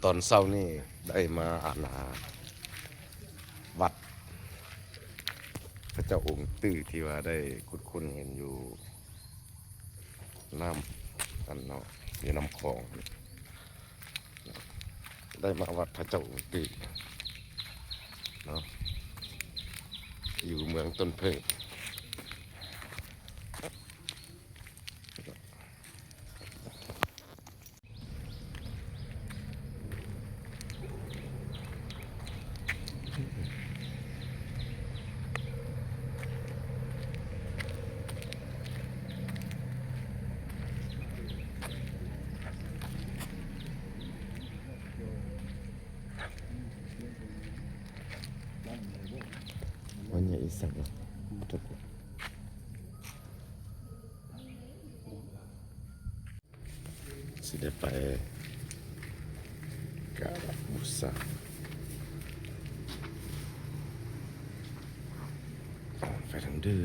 ตอนเช้านี่ได้มาอาณาวัดพระเจ้าองค์ตื้อที่ว่าได้คุ้นเห็นอยู่น้ำกันเนาะอยู่น้ำคลองได้มาวัดพระเจ้าองค์ตื้อเนาะอยู่เมืองต้นเพิ่งวันนี้อีสักทุกสิได้ไปกราบบูชาไปทางดื้อ